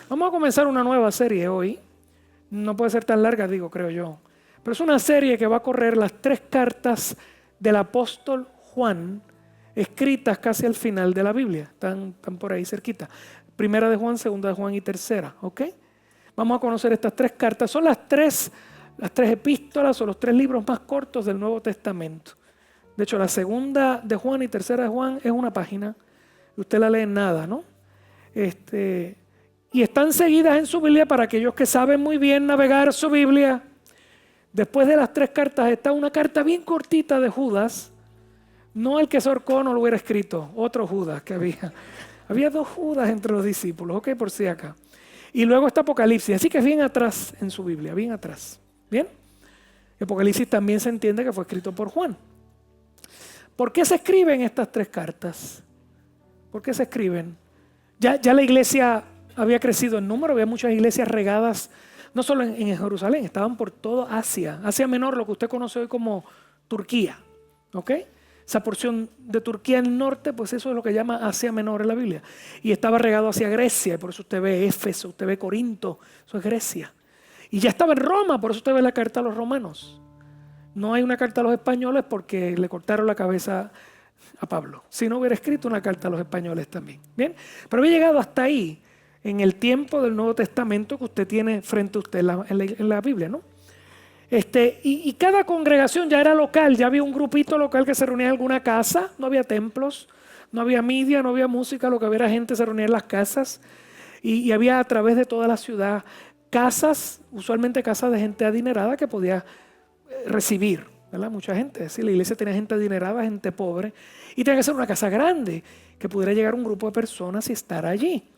Vamos a comenzar una nueva serie hoy. No puede ser tan larga, creo yo. Pero es una serie que va a correr las 3 cartas del apóstol Juan, escritas casi al final de la Biblia. Están por ahí cerquita. Primera de Juan, segunda de Juan y tercera. ¿Ok? Vamos a conocer estas 3 cartas. Son las tres epístolas o los 3 libros más cortos del Nuevo Testamento. De hecho, la segunda de Juan y tercera de Juan es una página. Usted la lee en nada, ¿no? Y están seguidas en su Biblia para aquellos que saben muy bien navegar su Biblia. Después de las 3 cartas está una carta bien cortita de Judas. No el que Sor Connor lo hubiera escrito, otro Judas que había. Había 2 Judas entre los discípulos, ok, por si acá. Y luego está Apocalipsis, así que es bien atrás en su Biblia, bien atrás. ¿Bien? Apocalipsis también se entiende que fue escrito por Juan. ¿Por qué se escriben estas 3 cartas? ¿Por qué se escriben? Ya la iglesia había crecido en número, había muchas iglesias regadas, no solo en Jerusalén, estaban por toda Asia. Asia Menor, lo que usted conoce hoy como Turquía. ¿Ok? Esa porción de Turquía en el norte, pues eso es lo que llama Asia Menor en la Biblia. Y estaba regado hacia Grecia, y por eso usted ve Éfeso, usted ve Corinto, eso es Grecia. Y ya estaba en Roma, por eso usted ve la carta a los romanos. No hay una carta a los españoles porque le cortaron la cabeza a Pablo. Si no hubiera escrito una carta a los españoles también. ¿Bien? Pero había llegado hasta ahí en el tiempo del Nuevo Testamento que usted tiene frente a usted en la Biblia, ¿no? Y cada congregación ya era local, ya había un grupito local que se reunía en alguna casa, no había templos, no había media, no había música, lo que había era gente se reunía en las casas y había a través de toda la ciudad casas, usualmente casas de gente adinerada que podía recibir, ¿verdad? Mucha gente, es decir, la iglesia tenía gente adinerada, gente pobre y tenía que ser una casa grande que pudiera llegar un grupo de personas y estar allí.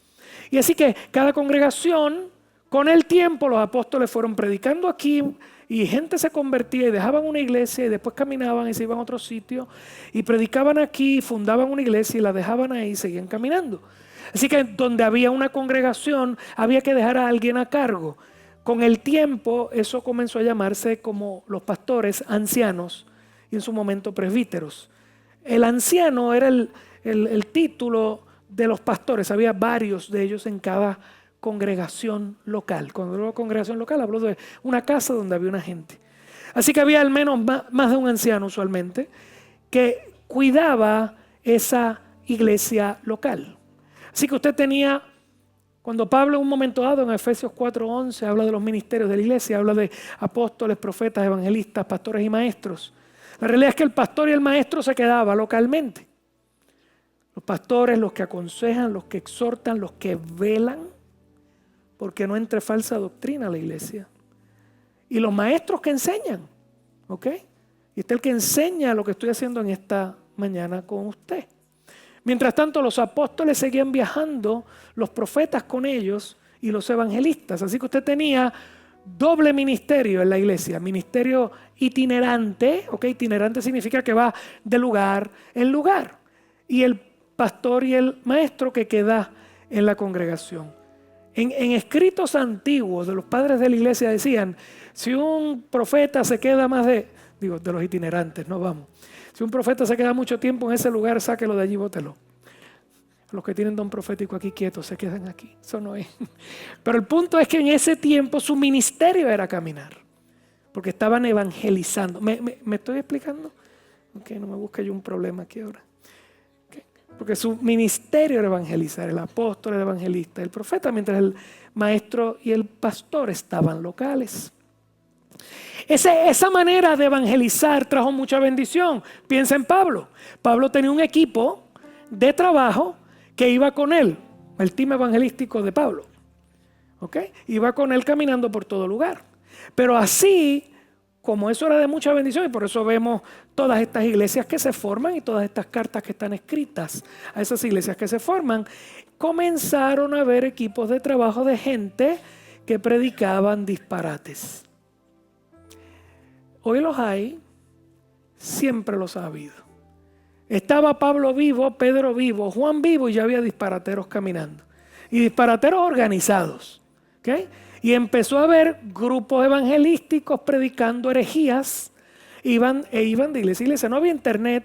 Y así que cada congregación, con el tiempo los apóstoles fueron predicando aquí y gente se convertía y dejaban una iglesia y después caminaban y se iban a otro sitio y predicaban aquí, fundaban una iglesia y la dejaban ahí y seguían caminando. Así que donde había una congregación había que dejar a alguien a cargo. Con el tiempo eso comenzó a llamarse como los pastores ancianos y en su momento presbíteros. El anciano era el título de los pastores, había varios de ellos en cada congregación local. Cuando hablo de congregación local hablo de una casa donde había una gente. Así que había al menos más de un anciano usualmente que cuidaba esa iglesia local. Así que usted tenía, cuando Pablo en un momento dado en Efesios 4:11 habla de los ministerios de la iglesia, habla de apóstoles, profetas, evangelistas, pastores y maestros. La realidad es que el pastor y el maestro se quedaba localmente. Los pastores, los que aconsejan, los que exhortan, los que velan, porque no entre falsa doctrina a la iglesia. Y los maestros que enseñan, ¿ok? Y este es el que enseña lo que estoy haciendo en esta mañana con usted. Mientras tanto, los apóstoles seguían viajando, los profetas con ellos y los evangelistas. Así que usted tenía doble ministerio en la iglesia, ministerio itinerante, ¿ok? Itinerante significa que va de lugar en lugar. Y el pastor y el maestro que queda en la congregación. En escritos antiguos de los padres de la iglesia decían, si un profeta se queda de los itinerantes, no vamos. Si un profeta se queda mucho tiempo en ese lugar, sáquelo de allí, bótelo. Los que tienen don profético aquí quietos se quedan aquí. Eso no es. Pero el punto es que en ese tiempo su ministerio era caminar. Porque estaban evangelizando. ¿Me estoy explicando? Ok, no me busque yo un problema aquí ahora. Porque su ministerio era evangelizar, el apóstol era evangelista, el profeta, mientras el maestro y el pastor estaban locales. Esa manera de evangelizar trajo mucha bendición. Piensa en Pablo. Pablo tenía un equipo de trabajo que iba con él, el team evangelístico de Pablo. ¿Ok? Iba con él caminando por todo lugar. Pero así, como eso era de mucha bendición, y por eso vemos todas estas iglesias que se forman y todas estas cartas que están escritas a esas iglesias que se forman, comenzaron a haber equipos de trabajo de gente que predicaban disparates. Hoy los hay, siempre los ha habido. Estaba Pablo vivo, Pedro vivo, Juan vivo y ya había disparateros caminando. Y disparateros organizados. ¿Okay? Y empezó a haber grupos evangelísticos predicando herejías. Iban de iglesia a iglesia. No había internet,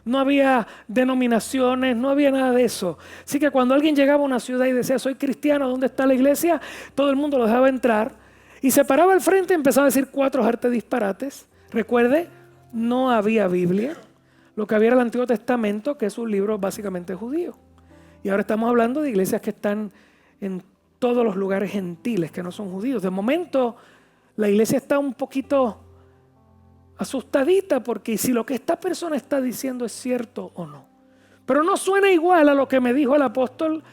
no había denominaciones, no había nada de eso. Así que cuando alguien llegaba a una ciudad y decía, soy cristiano, ¿dónde está la iglesia? Todo el mundo lo dejaba entrar y se paraba al frente y empezaba a decir 4 hartos disparates. Recuerde, no había Biblia. Lo que había era el Antiguo Testamento, que es un libro básicamente judío. Y ahora estamos hablando de iglesias que están en todos los lugares gentiles, que no son judíos. De momento, la iglesia está un poquito asustadita porque si lo que esta persona está diciendo es cierto o no. Pero no suena igual a lo que me dijo el apóstol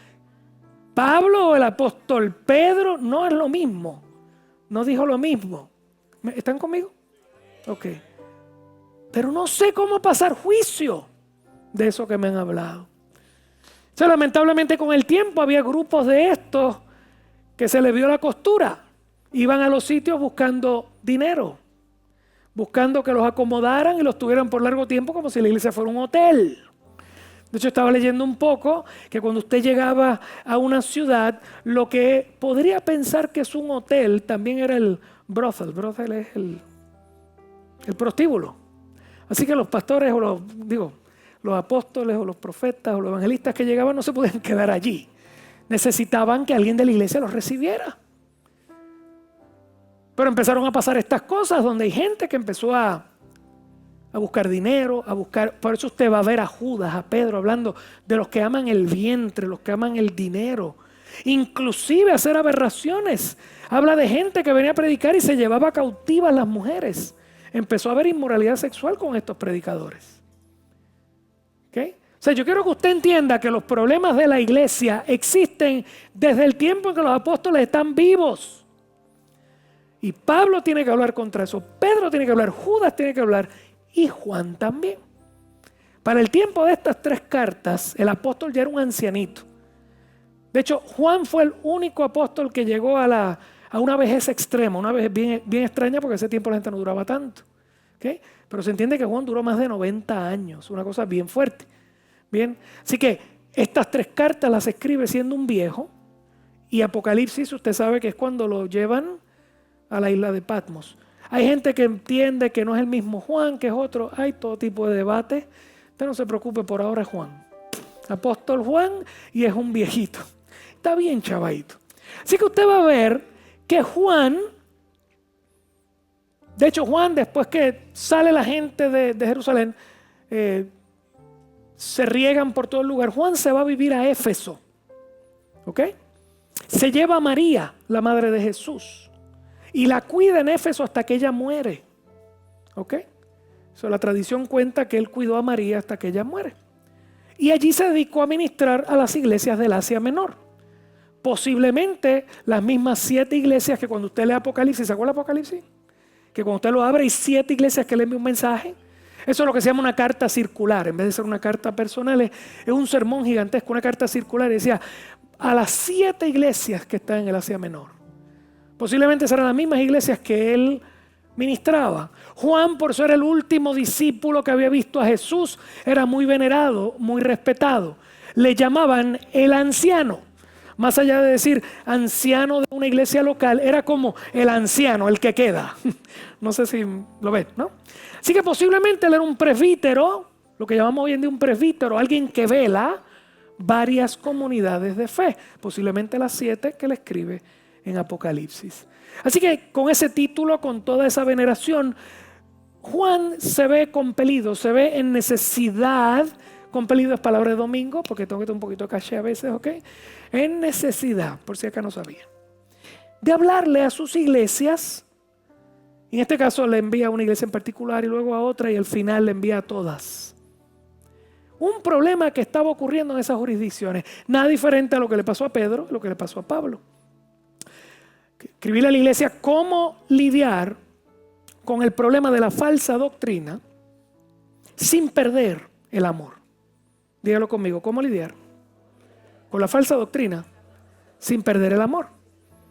Pablo o el apóstol Pedro. No es lo mismo. No dijo lo mismo. ¿Están conmigo? Ok. Pero no sé cómo pasar juicio de eso que me han hablado. O sea, lamentablemente con el tiempo había grupos de estos que se les vio la costura. Iban a los sitios buscando dinero, buscando que los acomodaran y los tuvieran por largo tiempo como si la iglesia fuera un hotel. De hecho, estaba leyendo un poco que cuando usted llegaba a una ciudad, lo que podría pensar que es un hotel también era el brothel. Brothel es el prostíbulo. Así que los pastores o los apóstoles o los profetas o los evangelistas que llegaban no se podían quedar allí. Necesitaban que alguien de la iglesia los recibiera. Pero empezaron a pasar estas cosas donde hay gente que empezó a buscar dinero, a buscar. Por eso usted va a ver a Judas, a Pedro, hablando de los que aman el vientre, los que aman el dinero. Inclusive hacer aberraciones. Habla de gente que venía a predicar y se llevaba cautivas las mujeres. Empezó a haber inmoralidad sexual con estos predicadores. ¿Okay? O sea, yo quiero que usted entienda que los problemas de la iglesia existen desde el tiempo en que los apóstoles están vivos. Y Pablo tiene que hablar contra eso. Pedro tiene que hablar, Judas tiene que hablar y Juan también. Para el tiempo de estas 3 cartas, el apóstol ya era un ancianito. De hecho, Juan fue el único apóstol que llegó a una vejez extrema, una vejez bien extraña porque ese tiempo la gente no duraba tanto. ¿Okay? Pero se entiende que Juan duró más de 90 años, una cosa bien fuerte. Bien, así que estas 3 cartas las escribe siendo un viejo y Apocalipsis usted sabe que es cuando lo llevan a la isla de Patmos. Hay gente que entiende que no es el mismo Juan, que es otro. Hay todo tipo de debate. Usted no se preocupe, por ahora es Juan. Apóstol Juan y es un viejito. Está bien chavadito. Así que usted va a ver que Juan, de hecho Juan después que sale la gente de Jerusalén, se riegan por todo el lugar. Juan se va a vivir a Éfeso. ¿Ok? Se lleva a María, la madre de Jesús, y la cuida en Éfeso hasta que ella muere. ¿Ok? La tradición cuenta que él cuidó a María hasta que ella muere. Y allí se dedicó a ministrar a las iglesias del Asia Menor. Posiblemente las mismas 7 iglesias que cuando usted lee Apocalipsis, ¿se acuerda de Apocalipsis? Que cuando usted lo abre hay 7 iglesias que le envían un mensaje. Eso es lo que se llama una carta circular. En vez de ser una carta personal, es un sermón gigantesco, una carta circular. Y decía, a las 7 iglesias que están en el Asia Menor. Posiblemente serán las mismas iglesias que él ministraba. Juan, por ser el último discípulo que había visto a Jesús, era muy venerado, muy respetado. Le llamaban el anciano. Más allá de decir anciano de una iglesia local, era como el anciano, el que queda. No sé si lo ven, ¿no? Así que posiblemente él era un presbítero, lo que llamamos hoy en día un presbítero, alguien que vela varias comunidades de fe. Posiblemente las 7 que le escribe en Apocalipsis. Así que con ese título, con toda esa veneración, Juan se ve compelido, se ve en necesidad. Compelido es palabra de domingo, porque tengo que tener un poquito de caché a veces, ¿ok? En necesidad, por si acá no sabía, de hablarle a sus iglesias. En este caso le envía a una iglesia en particular y luego a otra y al final le envía a todas. Un problema que estaba ocurriendo en esas jurisdicciones, nada diferente a lo que le pasó a Pedro, lo que le pasó a Pablo. Escribirle a la iglesia cómo lidiar con el problema de la falsa doctrina sin perder el amor. Dígalo conmigo, ¿cómo lidiar con la falsa doctrina sin perder el amor?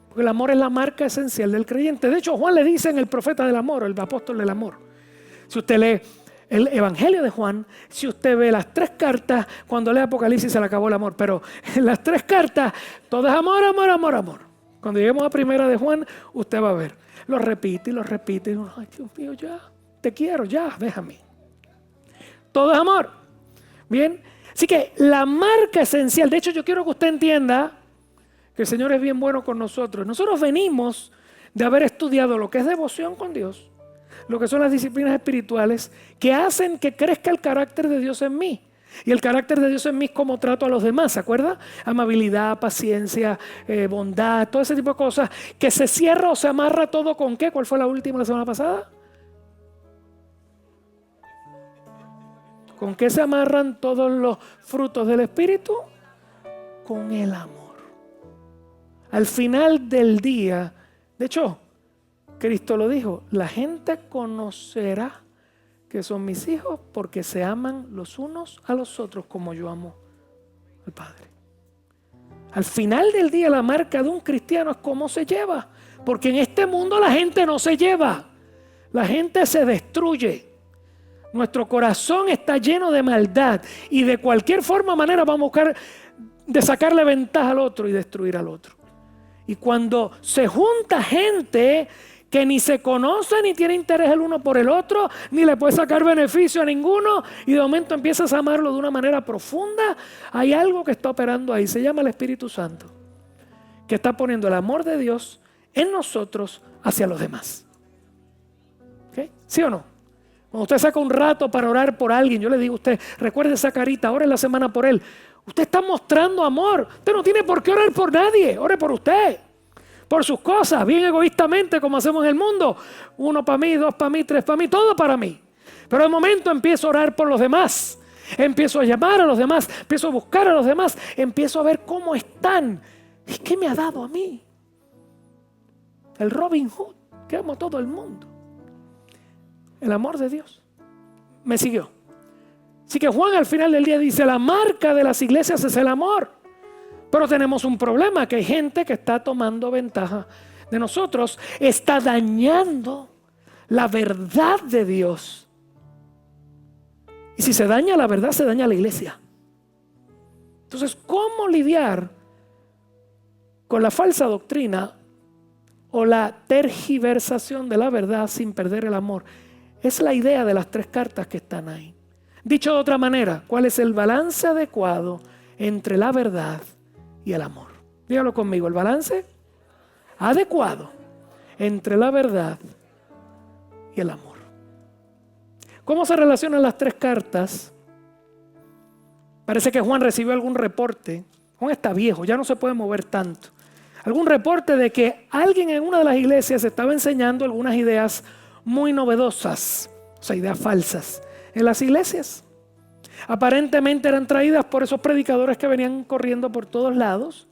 Porque el amor es la marca esencial del creyente. De hecho, Juan le dice en el profeta del amor, el apóstol del amor. Si usted lee el Evangelio de Juan, si usted ve las 3 cartas, cuando lee Apocalipsis se le acabó el amor, pero en las 3 cartas, todo es amor, amor, amor, amor. Cuando lleguemos a primera de Juan, usted va a ver. Lo repite y lo repite. Y, ay, Dios mío, ya, te quiero, ya, déjame. Todo es amor. Bien, así que la marca esencial, de hecho yo quiero que usted entienda que el Señor es bien bueno con nosotros. Nosotros venimos de haber estudiado lo que es devoción con Dios, lo que son las disciplinas espirituales que hacen que crezca el carácter de Dios en mí. Y el carácter de Dios en mí es cómo trato a los demás, ¿se acuerda? Amabilidad, paciencia, bondad, todo ese tipo de cosas que se cierra o se amarra todo con ¿qué? ¿Cuál fue la última la semana pasada? ¿Con qué se amarran todos los frutos del Espíritu? Con el amor. Al final del día, de hecho, Cristo lo dijo, la gente conocerá que son mis hijos porque se aman los unos a los otros como yo amo al Padre. Al final del día la marca de un cristiano es cómo se lleva, porque en este mundo la gente no se lleva, la gente se destruye. Nuestro corazón está lleno de maldad y de cualquier forma, manera vamos a buscar de sacarle ventaja al otro y destruir al otro. Y cuando se junta gente que ni se conoce ni tiene interés el uno por el otro, ni le puede sacar beneficio a ninguno, y de momento empiezas a amarlo de una manera profunda, hay algo que está operando ahí, se llama el Espíritu Santo, que está poniendo el amor de Dios en nosotros hacia los demás. ¿Okay? ¿Sí o no? Cuando usted saca un rato para orar por alguien, yo le digo a usted, recuerde esa carita, ore la semana por él. Usted está mostrando amor. Usted no tiene por qué orar por nadie, ore por usted. Por sus cosas, bien egoístamente como hacemos en el mundo. 1 para mí, 2 para mí, 3 para mí, todo para mí. Pero de momento empiezo a orar por los demás. Empiezo a llamar a los demás, empiezo a buscar a los demás, empiezo a ver cómo están. ¿Y qué me ha dado a mí? El Robin Hood, que amo a todo el mundo. El amor de Dios. Me siguió. Así que Juan al final del día dice, la marca de las iglesias es el amor. Pero tenemos un problema, que hay gente que está tomando ventaja de nosotros, está dañando la verdad de Dios. Y si se daña la verdad, se daña la iglesia. Entonces, ¿cómo lidiar con la falsa doctrina o la tergiversación de la verdad sin perder el amor? Es la idea de las 3 cartas que están ahí. Dicho de otra manera, ¿cuál es el balance adecuado entre la verdad y el amor? Dígalo conmigo, el balance adecuado entre la verdad y el amor. ¿Cómo se relacionan las 3 cartas? Parece que Juan recibió algún reporte. Juan está viejo, ya no se puede mover tanto. Algún reporte de que alguien en una de las iglesias estaba enseñando algunas ideas muy novedosas, o sea, ideas falsas en las iglesias. Aparentemente eran traídas por esos predicadores que venían corriendo por todos lados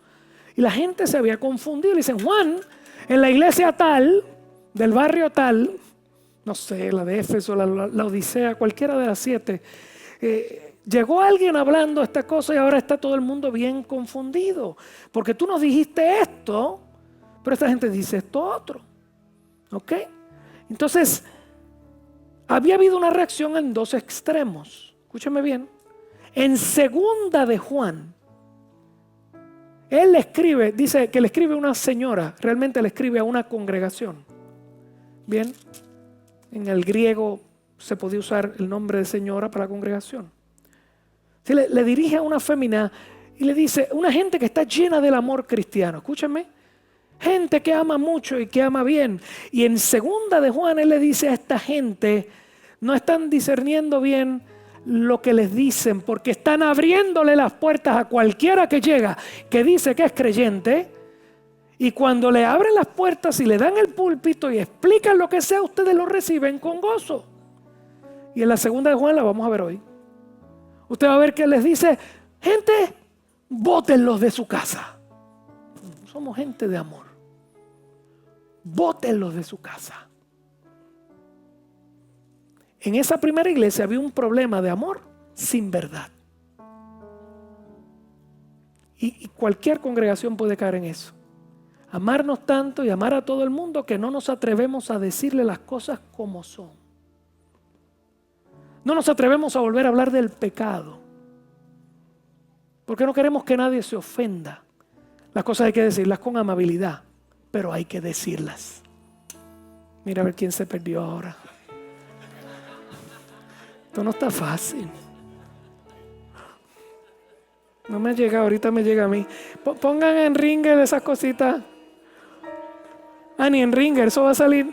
y la gente se había confundido. Le dicen, Juan, en la iglesia tal, del barrio tal, no sé, la de Éfeso, la Odisea, cualquiera de las 7, llegó alguien hablando esta cosa y ahora está todo el mundo bien confundido, porque tú nos dijiste esto, pero esta gente dice esto otro. ¿Ok? Entonces, había habido una reacción en 2 extremos. Escúcheme bien. En 2 de Juan, él le escribe, dice que le escribe a una señora, realmente le escribe a una congregación. Bien, en el griego se podía usar el nombre de señora para la congregación. Sí, le dirige a una fémina y le dice, una gente que está llena del amor cristiano. Escúchame. Gente que ama mucho y que ama bien. Y en 2 de Juan él le dice a esta gente, no están discerniendo bien lo que les dicen, porque están abriéndole las puertas a cualquiera que llega, que dice que es creyente, y cuando le abren las puertas y le dan el púlpito y explican lo que sea, ustedes lo reciben con gozo. Y en la 2 de Juan la vamos a ver hoy. Usted va a ver que les dice, gente, bótenlos de su casa. Somos gente de amor. Bótenlos de su casa. En esa primera iglesia había un problema de amor sin verdad. Y cualquier congregación puede caer en eso. Amarnos tanto y amar a todo el mundo que no nos atrevemos a decirle las cosas como son. No nos atrevemos a volver a hablar del pecado. Porque no queremos que nadie se ofenda. Las cosas hay que decirlas con amabilidad, pero hay que decirlas. Mira a ver quién se perdió ahora. Esto no está fácil. No me llega, ahorita me llega a mí. Pongan en Ringer esas cositas. Ah, ni en Ringer, eso va a salir.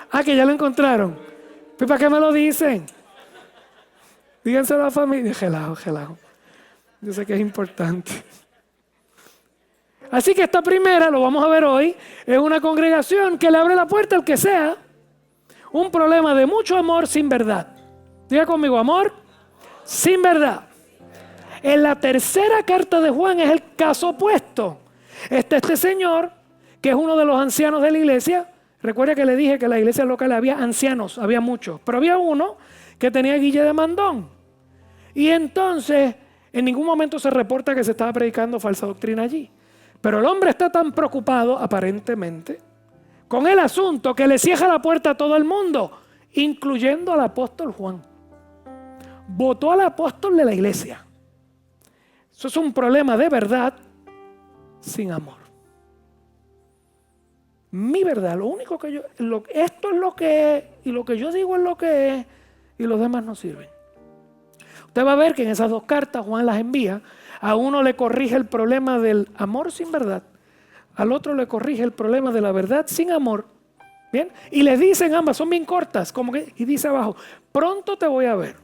Ah, que ya lo encontraron. ¿Pues para qué me lo dicen? Díganselo a la familia. Gelado. Yo sé que es importante. Así que esta primera, lo vamos a ver hoy, es una congregación que le abre la puerta al que sea. Un problema de mucho amor sin verdad. Diga conmigo, amor sin verdad. En la tercera carta de Juan es el caso opuesto. Este señor, que es uno de los ancianos de la iglesia. Recuerda que le dije que en la iglesia local había ancianos, había muchos. Pero había uno que tenía guille de mandón. Y entonces, en ningún momento se reporta que se estaba predicando falsa doctrina allí. Pero el hombre está tan preocupado, aparentemente, con el asunto que le cierra la puerta a todo el mundo, incluyendo al apóstol Juan. Votó al apóstol de la iglesia. Eso es un problema de verdad sin amor. Mi verdad, lo único que yo, esto es lo que es, y lo que yo digo es lo que es, y los demás no sirven. Usted va a ver que en esas dos cartas Juan las envía. A uno le corrige el problema del amor sin verdad. Al otro le corrige el problema de la verdad sin amor. ¿Bien? Y les dicen ambas, son bien cortas. Y dice abajo, pronto te voy a ver.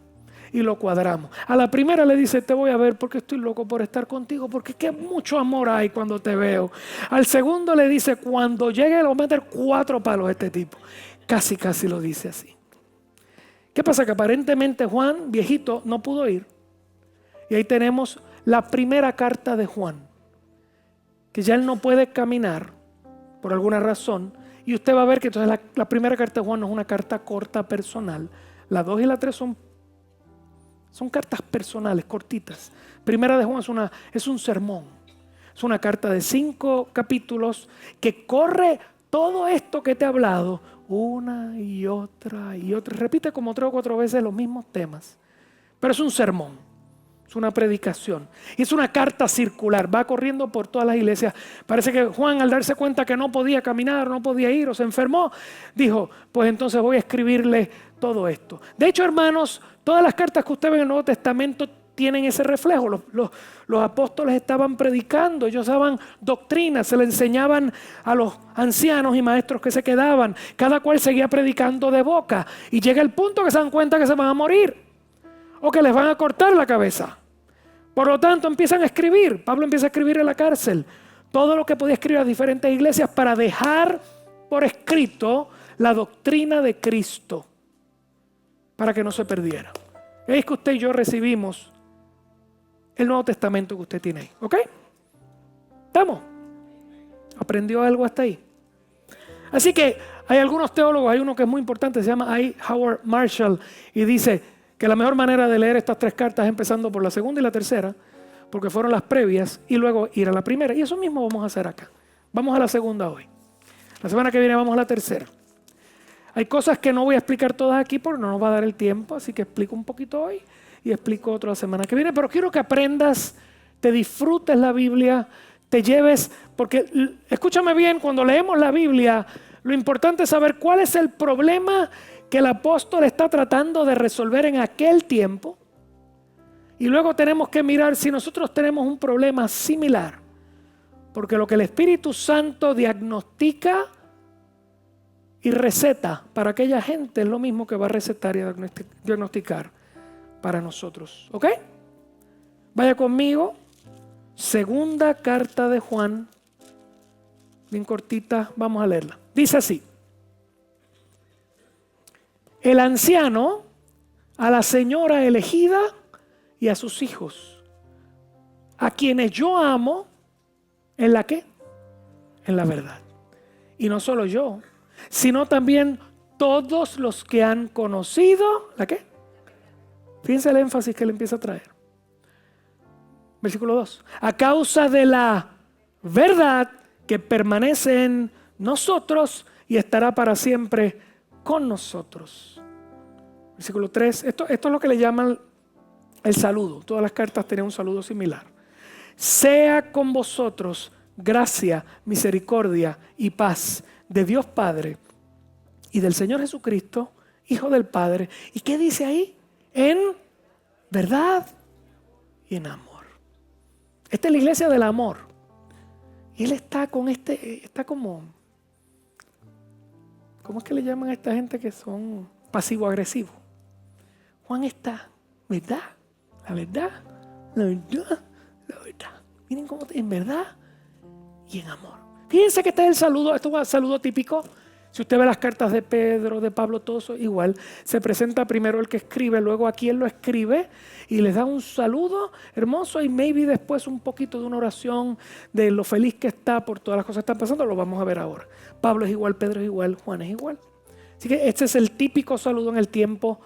Y lo cuadramos. A la primera le dice, te voy a ver porque estoy loco por estar contigo. Porque qué mucho amor hay cuando te veo. Al segundo le dice, cuando llegue le voy a meter 4 palos a este tipo. Casi lo dice así. ¿Qué pasa? Que aparentemente Juan, viejito, no pudo ir. Y ahí tenemos la primera carta de Juan, que ya él no puede caminar por alguna razón. Y usted va a ver que entonces la primera carta de Juan no es una carta corta personal. La 2 y la 3 son cartas personales, cortitas. Primera de Juan es un sermón. Es una carta de 5 capítulos que corre todo esto que te he hablado una y otra y otra. Repite como 3 o 4 veces los mismos temas. Pero es un sermón. Es una predicación. Y es una carta circular. Va corriendo por todas las iglesias. Parece que Juan, al darse cuenta que no podía caminar, no podía ir o se enfermó, dijo, pues entonces voy a escribirle todo esto. De hecho, hermanos, todas las cartas que usted ve en el Nuevo Testamento tienen ese reflejo. Los apóstoles estaban predicando, ellos daban doctrinas, se le enseñaban a los ancianos y maestros que se quedaban. Cada cual seguía predicando de boca. Y llega el punto que se dan cuenta que se van a morir. O que les van a cortar la cabeza. Por lo tanto, empiezan a escribir. Pablo empieza a escribir en la cárcel. Todo lo que podía escribir a diferentes iglesias para dejar por escrito la doctrina de Cristo. Para que no se perdiera. Es que usted y yo recibimos el Nuevo Testamento que usted tiene ahí. ¿Ok? ¿Estamos? ¿Aprendió algo hasta ahí? Así que hay algunos teólogos, hay uno que es muy importante, se llama Howard Marshall, y dice que la mejor manera de leer estas 3 cartas es empezando por la segunda y la tercera, porque fueron las previas, y luego ir a la primera. Y eso mismo vamos a hacer acá. Vamos a la segunda hoy. La semana que viene vamos a la tercera. Hay cosas que no voy a explicar todas aquí porque no nos va a dar el tiempo, así que explico un poquito hoy y explico otro la semana que viene. Pero quiero que aprendas, te disfrutes la Biblia, te lleves, porque escúchame bien, cuando leemos la Biblia, lo importante es saber cuál es el problema que el apóstol está tratando de resolver en aquel tiempo. Y luego tenemos que mirar si nosotros tenemos un problema similar. Porque lo que el Espíritu Santo diagnostica y receta para aquella gente es lo mismo que va a recetar y diagnosticar para nosotros. ¿Ok? Vaya conmigo. Segunda carta de Juan. Bien cortita, vamos a leerla. Dice así. El anciano a la señora elegida y a sus hijos, a quienes yo amo, ¿en la qué? En la verdad. Y no solo yo, sino también todos los que han conocido, ¿la qué? Fíjense el énfasis que le empieza a traer. Versículo 2. A causa de la verdad que permanece en nosotros y estará para siempre con nosotros. Versículo 3. Esto es lo que le llaman el saludo. Todas las cartas tenían un saludo similar. Sea con vosotros gracia, misericordia y paz de Dios Padre y del Señor Jesucristo, Hijo del Padre. ¿Y qué dice ahí? En verdad y en amor. Esta es la iglesia del amor. Y él está con está como, ¿cómo es que le llaman a esta gente que son pasivo-agresivos? Juan está, ¿verdad? La verdad, la verdad, la verdad. Miren cómo, en verdad y en amor. Fíjense que este es el saludo, esto es un saludo típico. Si usted ve las cartas de Pedro, de Pablo, todo eso igual. Se presenta primero el que escribe, luego a quien lo escribe y les da un saludo hermoso y maybe después un poquito de una oración de lo feliz que está por todas las cosas que están pasando. Lo vamos a ver ahora. Pablo es igual, Pedro es igual, Juan es igual. Así que este es el típico saludo en el tiempo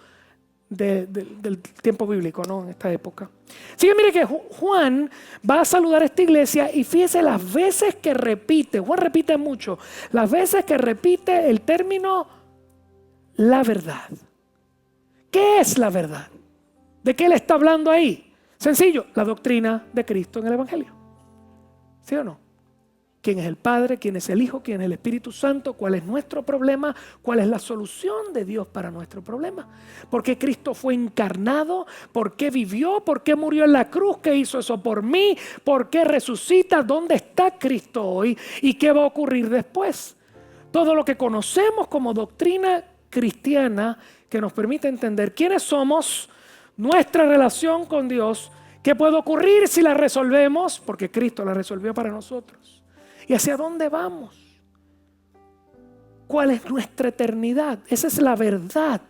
del tiempo bíblico, ¿no? En esta época. Así que mire que Juan va a saludar a esta iglesia y fíjese las veces que repite, Juan repite mucho, las veces que repite el término la verdad. ¿Qué es la verdad? ¿De qué él está hablando ahí? Sencillo, la doctrina de Cristo en el Evangelio. ¿Sí o no? ¿Quién es el Padre? ¿Quién es el Hijo? ¿Quién es el Espíritu Santo? ¿Cuál es nuestro problema? ¿Cuál es la solución de Dios para nuestro problema? ¿Por qué Cristo fue encarnado? ¿Por qué vivió? ¿Por qué murió en la cruz? ¿Qué hizo eso por mí? ¿Por qué resucita? ¿Dónde está Cristo hoy? ¿Y qué va a ocurrir después? Todo lo que conocemos como doctrina cristiana que nos permite entender quiénes somos, nuestra relación con Dios, qué puede ocurrir si la resolvemos, porque Cristo la resolvió para nosotros. ¿Y hacia dónde vamos? ¿Cuál es nuestra eternidad? Esa es la verdad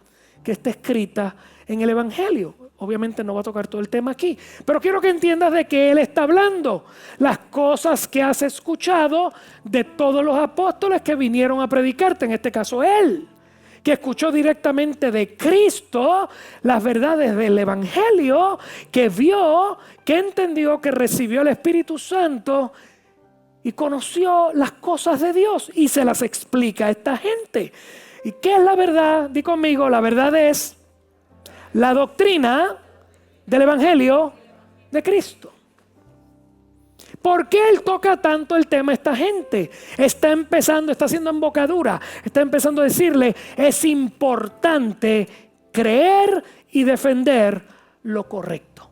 que está escrita en el Evangelio. Obviamente no va a tocar todo el tema aquí, pero quiero que entiendas de qué él está hablando. Las cosas que has escuchado de todos los apóstoles que vinieron a predicarte, en este caso él, que escuchó directamente de Cristo las verdades del Evangelio, que vio, que entendió, que recibió el Espíritu Santo y conoció las cosas de Dios y se las explica a esta gente. ¿Y qué es la verdad? Di conmigo, la verdad es la doctrina del Evangelio de Cristo. ¿Por qué él toca tanto el tema a esta gente? Está haciendo embocadura, está empezando a decirle, es importante creer y defender lo correcto.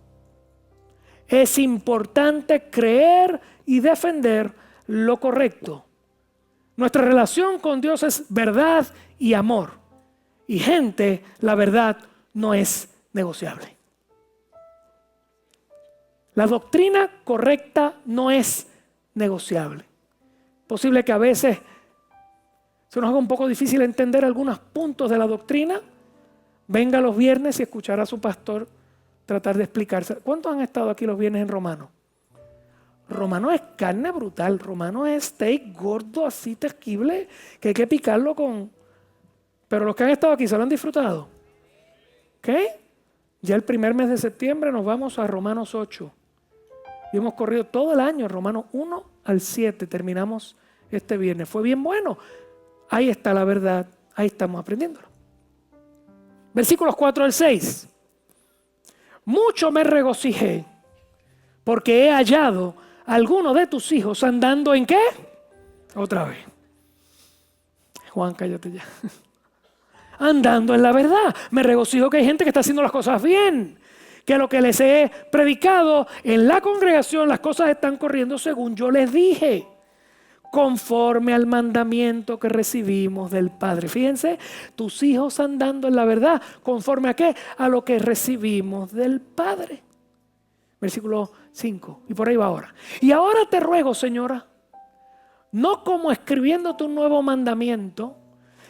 Es importante creer y defender lo correcto. Nuestra relación con Dios es verdad y amor. Y gente, la verdad no es negociable. La doctrina correcta no es negociable. Posible que a veces se nos haga un poco difícil entender algunos puntos de la doctrina. Venga los viernes y escuchará a su pastor tratar de explicarse. ¿Cuántos han estado aquí los viernes en Romano? Romano es carne brutal. Romano es steak gordo, así tequible, que hay que picarlo con... Pero los que han estado aquí se lo han disfrutado. ¿Ok? Ya el primer mes de septiembre nos vamos a Romanos 8. Y hemos corrido todo el año, Romanos 1 al 7. Terminamos este viernes. Fue bien bueno. Ahí está la verdad. Ahí estamos aprendiéndolo. Versículos 4 al 6. Mucho me regocijé porque he hallado a algunos de tus hijos andando ¿en qué? Otra vez. Juan, cállate ya. Andando en la verdad. Me regocijo que hay gente que está haciendo las cosas bien. Que lo que les he predicado en la congregación, las cosas están corriendo según yo les dije. Conforme al mandamiento que recibimos del Padre. Fíjense, tus hijos andando en la verdad. ¿Conforme a qué? A lo que recibimos del Padre. Versículo 5. Y por ahí va ahora. Y ahora te ruego, Señora, no como escribiéndote un nuevo mandamiento,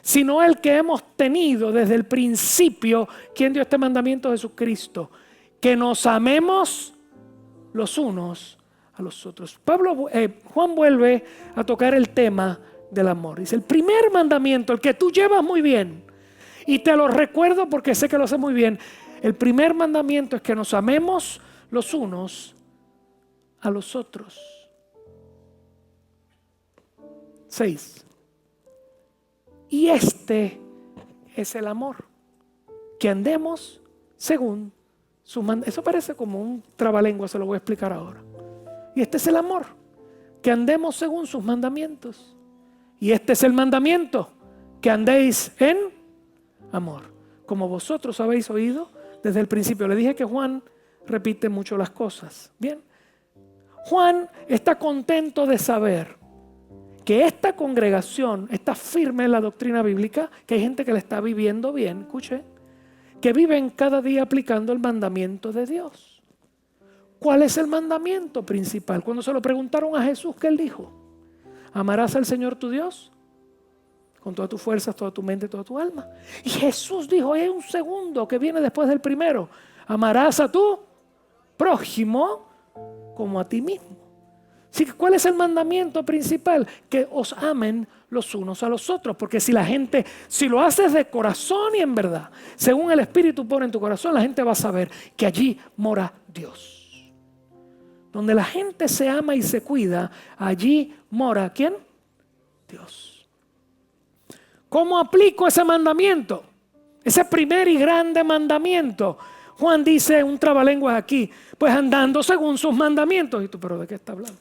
sino el que hemos tenido desde el principio. ¿Quién dio este mandamiento? Jesucristo. Que nos amemos los unos a los otros. Juan vuelve a tocar el tema del amor. Dice, el primer mandamiento, el que tú llevas muy bien, y te lo recuerdo porque sé que lo haces muy bien. El primer mandamiento es que nos amemos los unos a los otros. 6. Y este es el amor, que andemos según su mandamiento. Eso parece como un trabalengua, se lo voy a explicar ahora. Y este es el amor, que andemos según sus mandamientos. Y este es el mandamiento, que andéis en amor, como vosotros habéis oído desde el principio. Le dije que Juan repite mucho las cosas. Bien, Juan está contento de saber que esta congregación está firme en la doctrina bíblica, que hay gente que la está viviendo bien, escuche, que viven cada día aplicando el mandamiento de Dios. ¿Cuál es el mandamiento principal? Cuando se lo preguntaron a Jesús, ¿qué él dijo? Amarás al Señor tu Dios con todas tus fuerzas, toda tu mente, toda tu alma. Y Jesús dijo, hay un segundo que viene después del primero. Amarás a tu prójimo como a ti mismo. Así que, ¿cuál es el mandamiento principal? Que os amen los unos a los otros. Porque si lo haces de corazón y en verdad, según el Espíritu pone en tu corazón, la gente va a saber que allí mora Dios. Donde la gente se ama y se cuida, allí mora ¿quién? Dios. ¿Cómo aplico ese mandamiento? Ese primer y grande mandamiento. Juan dice un trabalenguas aquí, pues andando según sus mandamientos. Y tú, ¿pero de qué está hablando?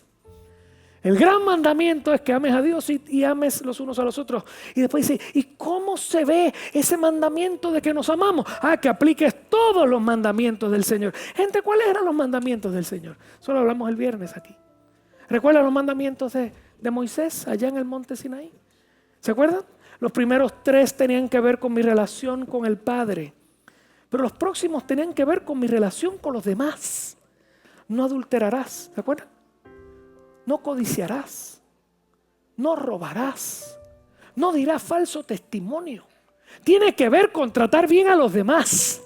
El gran mandamiento es que ames a Dios y ames los unos a los otros. Y después dice, ¿y cómo se ve ese mandamiento de que nos amamos? Que apliques todos los mandamientos del Señor. Gente, ¿cuáles eran los mandamientos del Señor? Solo hablamos el viernes aquí. ¿Recuerdan los mandamientos de Moisés allá en el monte Sinaí? ¿Se acuerdan? Los primeros 3 tenían que ver con mi relación con el Padre. Pero los próximos tenían que ver con mi relación con los demás. No adulterarás, ¿se acuerdan? No codiciarás, no robarás, no dirás falso testimonio. Tiene que ver con tratar bien a los demás.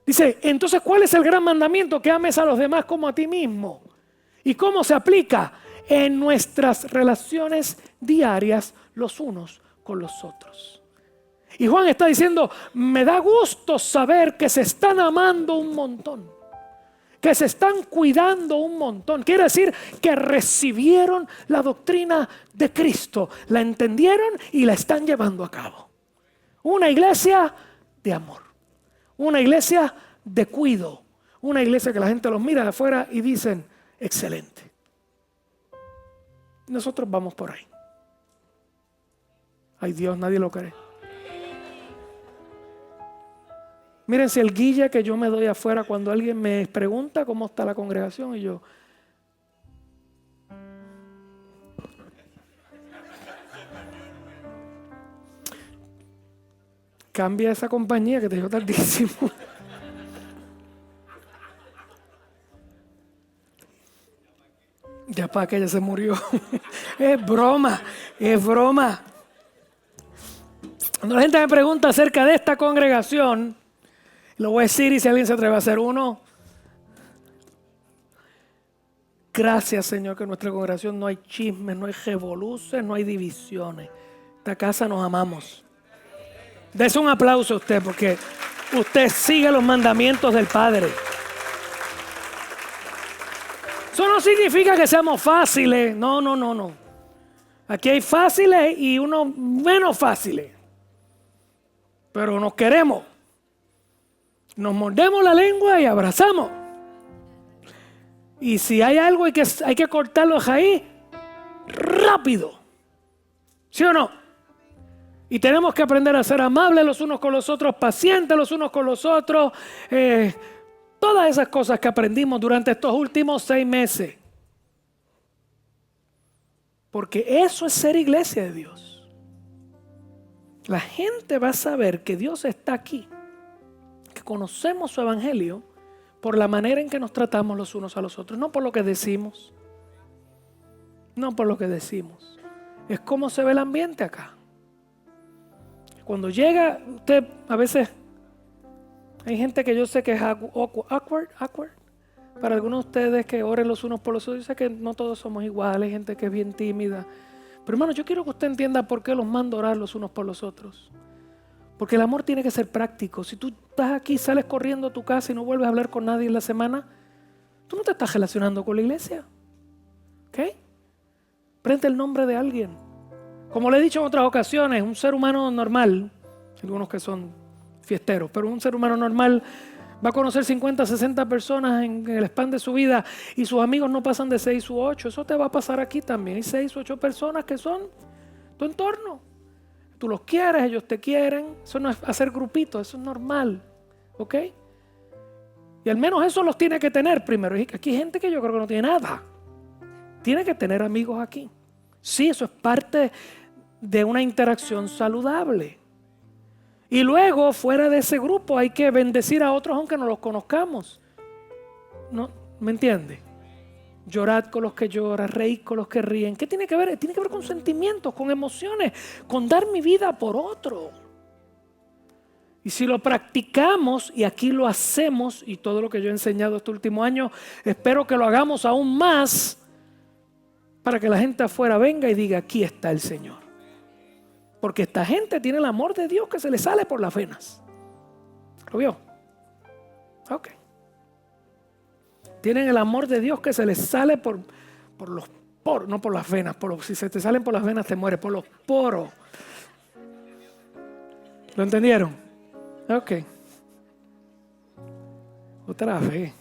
Dice, entonces, ¿cuál es el gran mandamiento? Que ames a los demás como a ti mismo. ¿Y cómo se aplica? En nuestras relaciones diarias los unos con los otros. Y Juan está diciendo, me da gusto saber que se están amando un montón. Que se están cuidando un montón. Quiere decir que recibieron la doctrina de Cristo, la entendieron y la están llevando a cabo. Una iglesia de amor, una iglesia de cuidado, una iglesia que la gente los mira de afuera y dicen, excelente. Nosotros vamos por ahí. Ay Dios, nadie lo cree. Miren, si el guille que yo me doy afuera cuando alguien me pregunta cómo está la congregación y yo... Cambia esa compañía que te dio tardísimo. Ya para que ella se murió. Es broma, es broma. Cuando la gente me pregunta acerca de esta congregación... Lo voy a decir y si alguien se atreve a hacer uno. Gracias, Señor, que en nuestra congregación no hay chismes, no hay revoluciones, no hay divisiones. Esta casa nos amamos. Dese un aplauso a usted porque usted sigue los mandamientos del Padre. Eso no significa que seamos fáciles. No. Aquí hay fáciles y unos menos fáciles. Pero nos queremos. Nos mordemos la lengua y abrazamos. Y si hay algo hay que cortarlo de ahí rápido. ¿Sí o no? Y tenemos que aprender a ser amables los unos con los otros, pacientes los unos con los otros. Todas esas cosas que aprendimos durante estos últimos 6 meses. Porque eso es ser iglesia de Dios. La gente va a saber que Dios está aquí. Que conocemos su evangelio por la manera en que nos tratamos los unos a los otros, no por lo que decimos, no por lo que decimos, es cómo se ve el ambiente acá. Cuando llega usted, a veces hay gente que yo sé que es awkward, para algunos de ustedes que oren los unos por los otros. Yo sé que no todos somos iguales, hay gente que es bien tímida, pero hermano, yo quiero que usted entienda por qué los mando a orar los unos por los otros. Porque el amor tiene que ser práctico. Si tú estás aquí, sales corriendo a tu casa y no vuelves a hablar con nadie en la semana, tú no te estás relacionando con la iglesia. ¿Ok? Prende el nombre de alguien. Como le he dicho en otras ocasiones, un ser humano normal, algunos que son fiesteros, pero un ser humano normal va a conocer 50, 60 personas en el span de su vida y sus amigos no pasan de 6 u 8. Eso te va a pasar aquí también. Hay 6 u 8 personas que son tu entorno. Tú los quieres, ellos te quieren. Eso no es hacer grupitos, eso es normal. ¿Ok? Y al menos eso los tiene que tener primero. Y aquí hay gente que yo creo que no tiene nada. Tiene que tener amigos aquí. Sí, eso es parte de una interacción saludable. Y luego, fuera de ese grupo, hay que bendecir a otros aunque no los conozcamos. ¿No? ¿Me entiende? Llorad con los que lloran, reír con los que ríen. ¿Qué tiene que ver? Tiene que ver con sentimientos, con emociones, con dar mi vida por otro. Y si lo practicamos, y aquí lo hacemos, y todo lo que yo he enseñado este último año, espero que lo hagamos aún más, para que la gente afuera venga y diga, aquí está el Señor. Porque esta gente tiene el amor de Dios que se le sale por las venas. ¿Lo vio? Ok. Tienen el amor de Dios que se les sale por los poros, no por las venas. Si se te salen por las venas te mueres, por los poros. ¿Lo entendieron? Ok. Otra vez.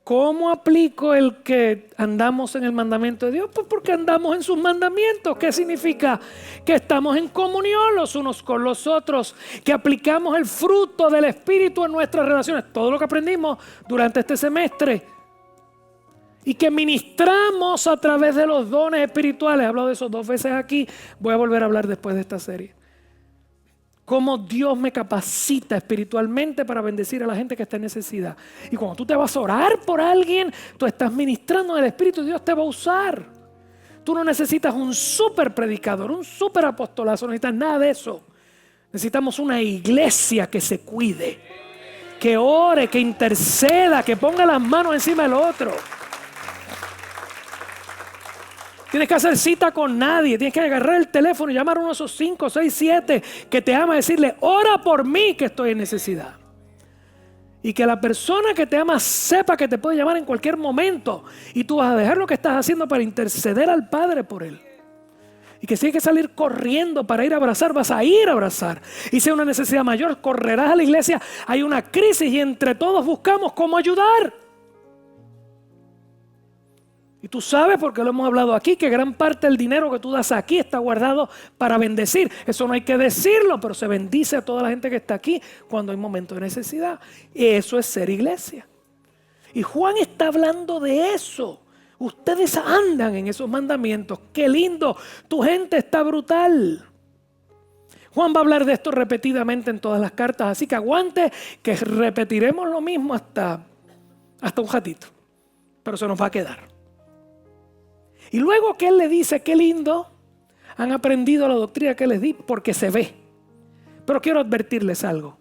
¿Cómo aplico el que andamos en el mandamiento de Dios? Pues porque andamos en sus mandamientos. ¿Qué significa? Que estamos en comunión los unos con los otros, que aplicamos el fruto del Espíritu en nuestras relaciones, todo lo que aprendimos durante este semestre, y que ministramos a través de los dones espirituales. He hablado de eso 2 veces aquí, voy a volver a hablar después de esta serie. Cómo Dios me capacita espiritualmente para bendecir a la gente que está en necesidad. Y cuando tú te vas a orar por alguien, tú estás ministrando en el Espíritu y Dios te va a usar. Tú no necesitas un super predicador, un super apostolazo, no necesitas nada de eso. Necesitamos una iglesia que se cuide, que ore, que interceda, que ponga las manos encima del otro. Tienes que hacer cita con nadie. Tienes que agarrar el teléfono y llamar a uno de esos 5, 6, 7 que te ama y decirle, ora por mí que estoy en necesidad. Y que la persona que te ama sepa que te puede llamar en cualquier momento. Y tú vas a dejar lo que estás haciendo para interceder al Padre por él. Y que si hay que salir corriendo para ir a abrazar, vas a ir a abrazar. Y si hay una necesidad mayor, correrás a la iglesia. Hay una crisis y entre todos buscamos cómo ayudar. Y tú sabes, porque lo hemos hablado aquí, que gran parte del dinero que tú das aquí está guardado para bendecir. Eso no hay que decirlo, pero se bendice a toda la gente que está aquí cuando hay momentos de necesidad. Eso es ser iglesia. Y Juan está hablando de eso. Ustedes andan en esos mandamientos. ¡Qué lindo! Tu gente está brutal. Juan va a hablar de esto repetidamente en todas las cartas. Así que aguante que repetiremos lo mismo hasta un ratito. Pero se nos va a quedar. Y luego que él le dice, qué lindo, han aprendido la doctrina que les di porque se ve. Pero quiero advertirles algo.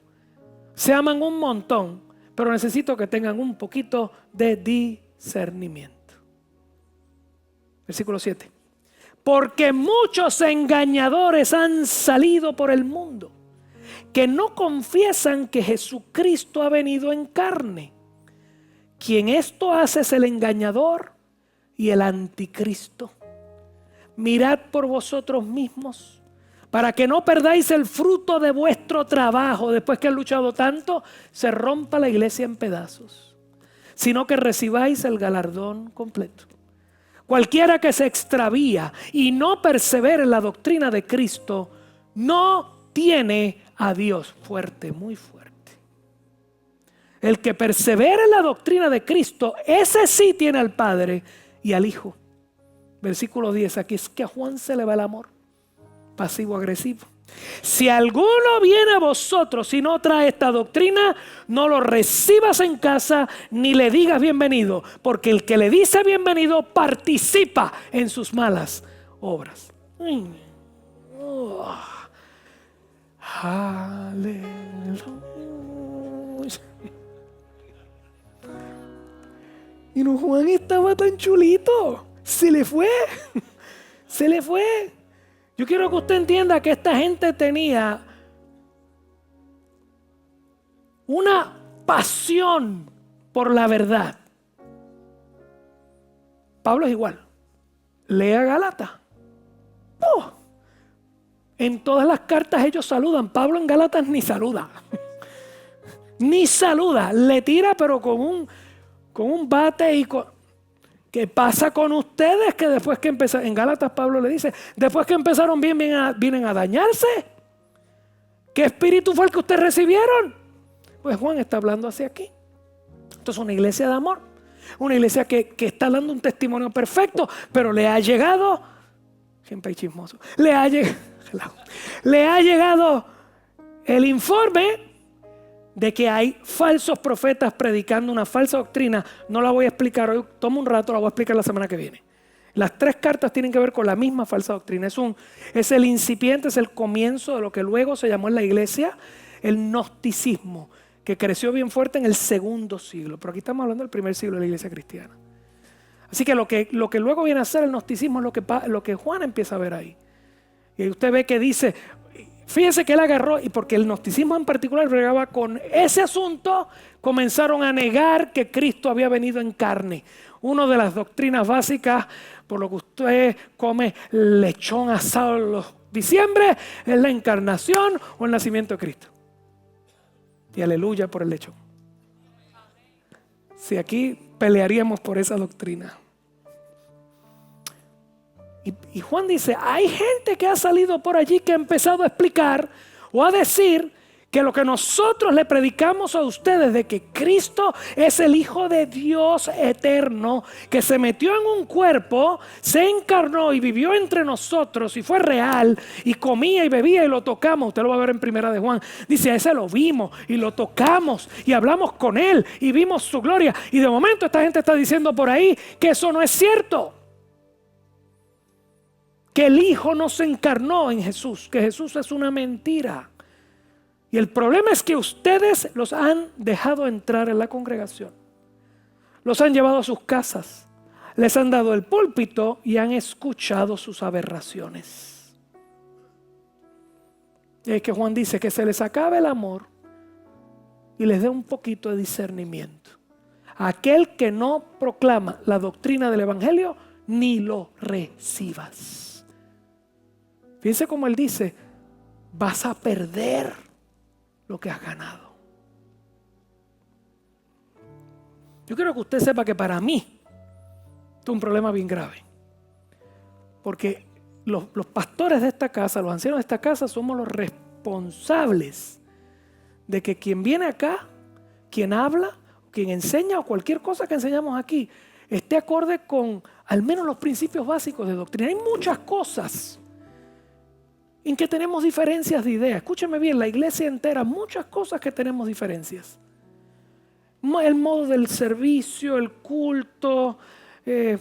Se aman un montón, pero necesito que tengan un poquito de discernimiento. Versículo 7. Porque muchos engañadores han salido por el mundo, que no confiesan que Jesucristo ha venido en carne. Quien esto hace es el engañador y el anticristo. Mirad por vosotros mismos, para que no perdáis el fruto de vuestro trabajo, después que han luchado tanto, se rompa la iglesia en pedazos, sino que recibáis el galardón completo. Cualquiera que se extravía y no persevere en la doctrina de Cristo, no tiene a Dios. Fuerte, muy fuerte. El que persevera en la doctrina de Cristo, ese sí tiene al Padre y al Hijo. Versículo 10, aquí es que a Juan se le va el amor pasivo-agresivo. Si alguno viene a vosotros y no trae esta doctrina, no lo recibas en casa ni le digas bienvenido, porque el que le dice bienvenido participa en sus malas obras. Aleluya. Y no, Juan estaba tan chulito. Se le fue. Se le fue. Yo quiero que usted entienda que esta gente tenía una pasión por la verdad. Pablo es igual. Lea Gálatas. En todas las cartas ellos saludan. Pablo en Gálatas ni saluda. Ni saluda. Le tira pero con un bate y ¿Qué pasa con ustedes que después que empezaron, en Gálatas Pablo le dice, después que empezaron bien, vienen a dañarse? ¿Qué espíritu fue el que ustedes recibieron? Pues Juan está hablando hacia aquí. Esto es una iglesia de amor, una iglesia que está dando un testimonio perfecto, pero le ha llegado, siempre hay chismoso, le ha llegado el informe de que hay falsos profetas predicando una falsa doctrina. No la voy a explicar hoy, toma un rato, la voy a explicar la semana que viene. Las 3 cartas tienen que ver con la misma falsa doctrina. Es el incipiente, es el comienzo de lo que luego se llamó en la iglesia el gnosticismo, que creció bien fuerte en el 2º siglo. Pero aquí estamos hablando del 1er siglo de la iglesia cristiana. Así que lo que luego viene a ser el gnosticismo es lo que Juan empieza a ver ahí. Y usted ve que dice, fíjese que él agarró, y porque el gnosticismo en particular bregaba con ese asunto, comenzaron a negar que Cristo había venido en carne. Una de las doctrinas básicas, por lo que usted come lechón asado en los diciembre, es la encarnación o el nacimiento de Cristo. Y aleluya por el lechón. Si aquí pelearíamos por esa doctrina. Y Juan dice, hay gente que ha salido por allí que ha empezado a explicar o a decir que lo que nosotros le predicamos a ustedes de que Cristo es el Hijo de Dios eterno, que se metió en un cuerpo, se encarnó y vivió entre nosotros y fue real y comía y bebía y lo tocamos. Usted lo va a ver en 1 de Juan. Dice, a ese lo vimos y lo tocamos y hablamos con él y vimos su gloria. Y de momento esta gente está diciendo por ahí que eso no es cierto. Que el Hijo no se encarnó en Jesús, que Jesús es una mentira. Y el problema es que ustedes los han dejado entrar en la congregación. Los han llevado a sus casas. Les han dado el púlpito y han escuchado sus aberraciones. Y es que Juan dice que se les acabe el amor y les dé un poquito de discernimiento. Aquel que no proclama la doctrina del Evangelio, ni lo recibas. Fíjense cómo él dice, vas a perder lo que has ganado. Yo quiero que usted sepa que para mí esto es un problema bien grave. Porque los pastores de esta casa, los ancianos de esta casa, somos los responsables de que quien viene acá, quien habla, quien enseña o cualquier cosa que enseñamos aquí, esté acorde con al menos los principios básicos de doctrina. Hay muchas cosas en que tenemos diferencias de ideas. Escúcheme bien, la iglesia entera, muchas cosas que tenemos diferencias. El modo del servicio, el culto.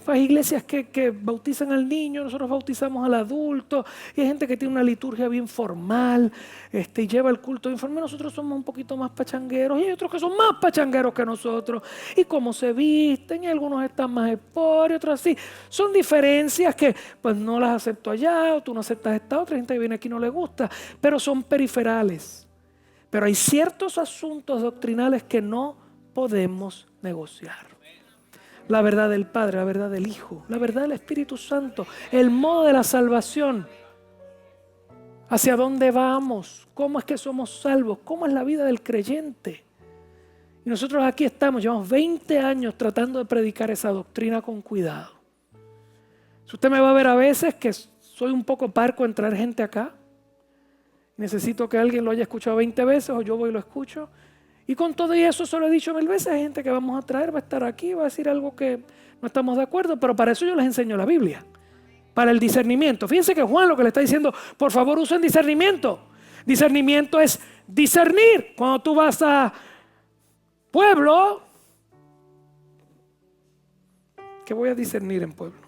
Hay iglesias que bautizan al niño, nosotros bautizamos al adulto. Y hay gente que tiene una liturgia bien formal y lleva el culto bien formal. Nosotros somos un poquito más pachangueros y hay otros que son más pachangueros que nosotros. Y cómo se visten, y algunos están más esporios, otros así. Son diferencias que pues no las acepto allá, o tú no aceptas esta otra, gente que viene aquí y no le gusta, pero son periferales. Pero hay ciertos asuntos doctrinales que no podemos negociar. La verdad del Padre, la verdad del Hijo, la verdad del Espíritu Santo, el modo de la salvación, hacia dónde vamos, cómo es que somos salvos, cómo es la vida del creyente. Y nosotros aquí estamos, llevamos 20 años tratando de predicar esa doctrina con cuidado. Si usted me va a ver a veces que soy un poco parco en traer gente acá, necesito que alguien lo haya escuchado 20 veces o yo voy y lo escucho. Y con todo y eso, se lo he dicho 1000 veces, hay gente que vamos a traer, va a estar aquí, va a decir algo que no estamos de acuerdo, pero para eso yo les enseño la Biblia, para el discernimiento. Fíjense que Juan lo que le está diciendo, por favor usen discernimiento. Discernimiento es discernir. Cuando tú vas a pueblo, ¿qué voy a discernir en pueblo?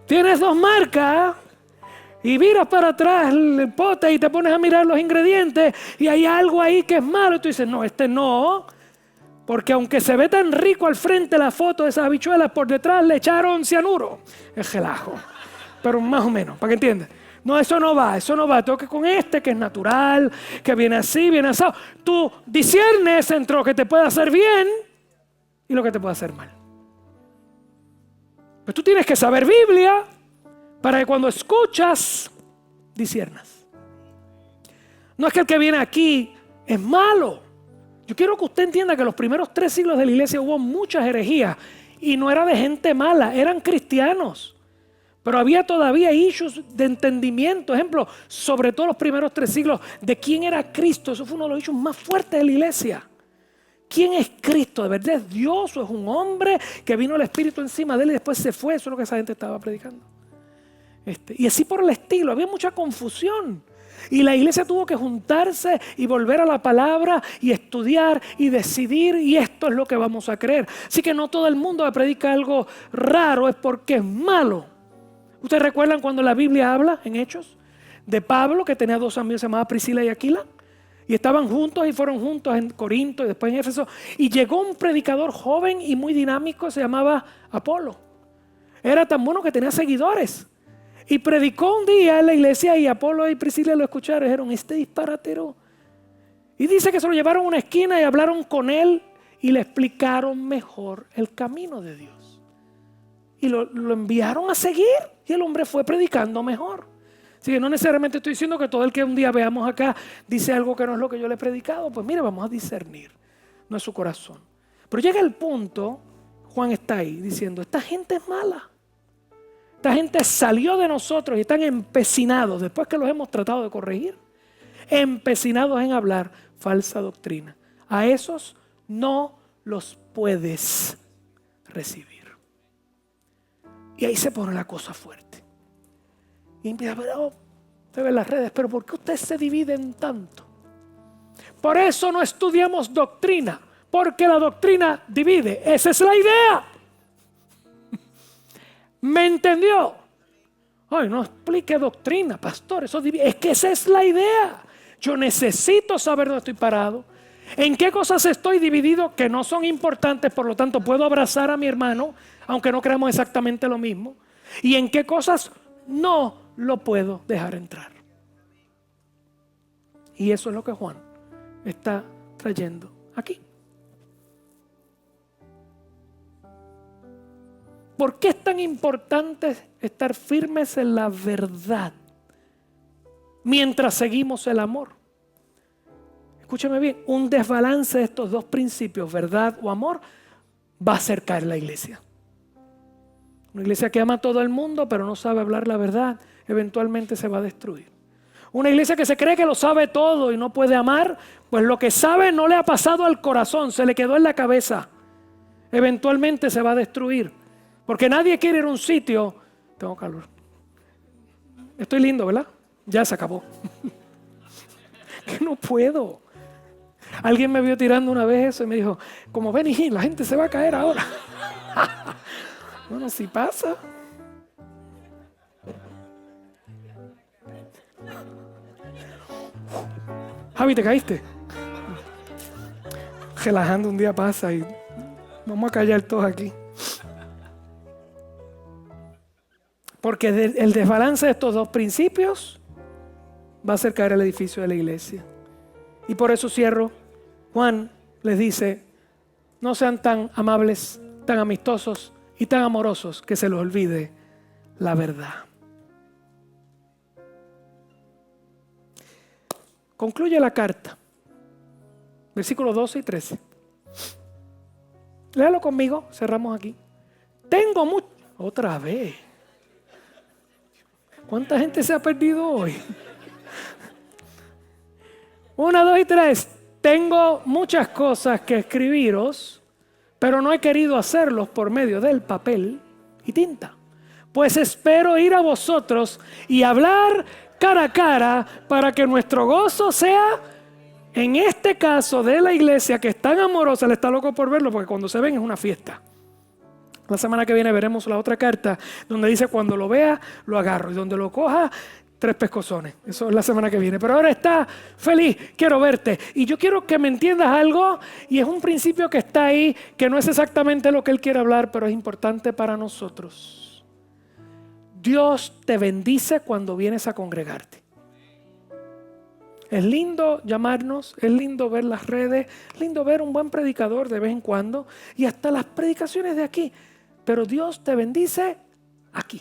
Tienes 2 marcas. Y miras para atrás el pote y te pones a mirar los ingredientes y hay algo ahí que es malo. Y tú dices, no, este no. Porque aunque se ve tan rico al frente la foto de esas habichuelas, por detrás le echaron cianuro. Es relajo. Pero más o menos, para que entiendas. No, eso no va. Tengo que con este que es natural, que viene así, viene asado. Tú disiernes entre lo que te puede hacer bien y lo que te puede hacer mal. Pues tú tienes que saber Biblia para que cuando escuchas, disiernas. No es que el que viene aquí es malo. Yo quiero que usted entienda que los primeros 3 siglos de la iglesia hubo muchas herejías y no era de gente mala, eran cristianos. Pero había todavía issues de entendimiento, ejemplo, sobre todo los primeros 3 siglos, de quién era Cristo. Eso fue uno de los issues más fuertes de la iglesia. ¿Quién es Cristo? ¿De verdad es Dios o es un hombre que vino el Espíritu encima de él y después se fue? Eso es lo que esa gente estaba predicando. Y así por el estilo, había mucha confusión. Y la iglesia tuvo que juntarse y volver a la palabra y estudiar y decidir, y esto es lo que vamos a creer. Así que no todo el mundo que predica algo raro es porque es malo. ¿Ustedes recuerdan cuando la Biblia habla en Hechos de Pablo, que tenía 2 amigos llamados Priscila y Aquila? Y estaban juntos y fueron juntos en Corinto y después en Éfeso. Y llegó un predicador joven y muy dinámico, se llamaba Apolo. Era tan bueno que tenía seguidores. Y predicó un día en la iglesia y Apolo y Priscila lo escucharon y dijeron, este disparatero. Y dice que se lo llevaron a una esquina y hablaron con él y le explicaron mejor el camino de Dios. Y lo enviaron a seguir y el hombre fue predicando mejor. Así que no necesariamente estoy diciendo que todo el que un día veamos acá dice algo que no es lo que yo le he predicado. Pues mire, vamos a discernir, no es su corazón. Pero llega el punto, Juan está ahí diciendo, esta gente es mala. Esta gente salió de nosotros y están empecinados, después que los hemos tratado de corregir, empecinados en hablar falsa doctrina. A esos no los puedes recibir. Y ahí se pone la cosa fuerte. Y empieza a ver, usted ve las redes, pero ¿por qué ustedes se dividen tanto? Por eso no estudiamos doctrina, porque la doctrina divide. Esa es la idea. ¿Me entendió? Ay, no explique doctrina, pastor, eso divide. Es que esa es la idea. Yo necesito saber dónde estoy parado. ¿En qué cosas estoy dividido que no son importantes? Por lo tanto, puedo abrazar a mi hermano, aunque no creamos exactamente lo mismo. ¿Y en qué cosas no lo puedo dejar entrar? Y eso es lo que Juan está trayendo aquí. ¿Por qué es tan importante estar firmes en la verdad mientras seguimos el amor? Escúchame bien, un desbalance de estos 2 principios, verdad o amor, va a hacer caer la iglesia. Una iglesia que ama a todo el mundo pero no sabe hablar la verdad, eventualmente se va a destruir. Una iglesia que se cree que lo sabe todo y no puede amar, pues lo que sabe no le ha pasado al corazón, se le quedó en la cabeza. Eventualmente se va a destruir. Porque nadie quiere ir a un sitio. Tengo calor. Estoy lindo, ¿verdad? Ya se acabó. Que no puedo. Alguien me vio tirando una vez eso y me dijo, como ven, y la gente se va a caer ahora. Bueno, si pasa. Javi, ¿te caíste? Relajando un día pasa y vamos a callar todos aquí. Porque el desbalance de estos 2 principios va a hacer caer el edificio de la iglesia. Y por eso cierro. Juan les dice, no sean tan amables, tan amistosos y tan amorosos que se les olvide la verdad. Concluye la carta. Versículos 12 y 13. Léalo conmigo, cerramos aquí. Tengo mucho... Otra vez. ¿Cuánta gente se ha perdido hoy? 1, 2 y 3. Tengo muchas cosas que escribiros, pero no he querido hacerlos por medio del papel y tinta. Pues espero ir a vosotros y hablar cara a cara para que nuestro gozo sea, en este caso de la iglesia que es tan amorosa, le está loco por verlo porque cuando se ven es una fiesta. La semana que viene veremos la otra carta donde dice cuando lo vea, lo agarro. Y donde lo coja, 3 pescozones. Eso es la semana que viene. Pero ahora está feliz, quiero verte. Y yo quiero que me entiendas algo. Y es un principio que está ahí, que no es exactamente lo que él quiere hablar, pero es importante para nosotros. Dios te bendice cuando vienes a congregarte. Es lindo llamarnos, es lindo ver las redes, es lindo ver un buen predicador de vez en cuando. Y hasta las predicaciones de aquí. Pero Dios te bendice aquí.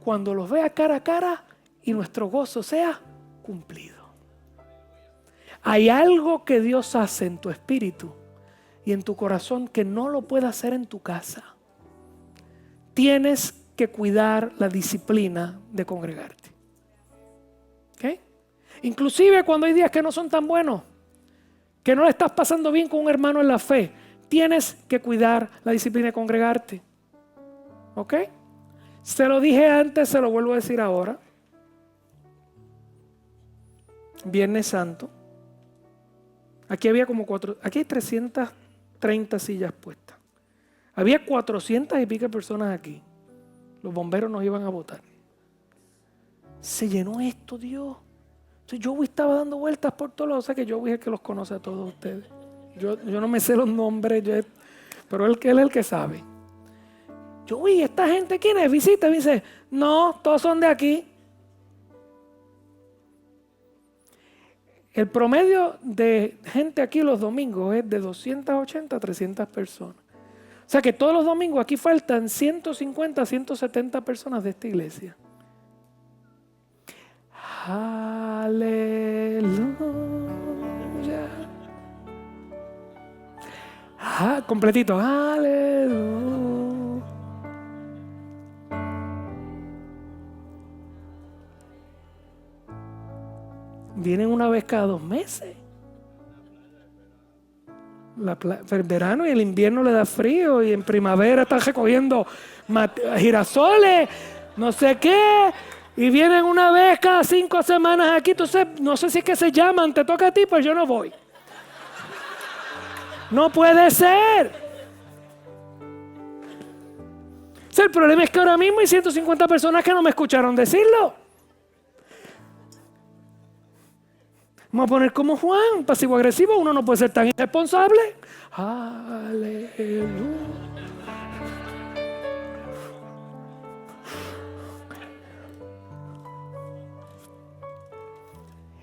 Cuando los vea cara a cara y nuestro gozo sea cumplido. Hay algo que Dios hace en tu espíritu y en tu corazón que no lo puede hacer en tu casa. Tienes que cuidar la disciplina de congregarte. ¿Okay? Inclusive cuando hay días que no son tan buenos, que no le estás pasando bien con un hermano en la fe, tienes que cuidar la disciplina de congregarte. ¿Ok? Se lo dije antes, se lo vuelvo a decir ahora. Viernes Santo. Aquí había aquí hay 330 sillas puestas. Había 400 y pico personas aquí. Los bomberos nos iban a botar. Se llenó esto, Dios. Entonces, Joey estaba dando vueltas por todos lados. O sea que Joey es el que los conoce a todos ustedes. Yo no me sé los nombres, pero él es el que sabe. Joey, ¿esta gente quién es? Visita. Me dice, no, todos son de aquí. El promedio de gente aquí los domingos es de 280 a 300 personas. O sea que todos los domingos aquí faltan 150 a 170 personas de esta iglesia. Aleluya. Completito. Aleluya. Vienen una vez cada 2 meses. El verano y el invierno le da frío y en primavera están recogiendo girasoles, no sé qué, y vienen una vez cada 5 semanas aquí. Entonces no sé si es que se llaman, te toca a ti, pues yo no voy. No puede ser. O sea, el problema es que ahora mismo hay 150 personas que no me escucharon decirlo. Vamos a poner como Juan, pasivo-agresivo. Uno no puede ser tan irresponsable. Aleluya.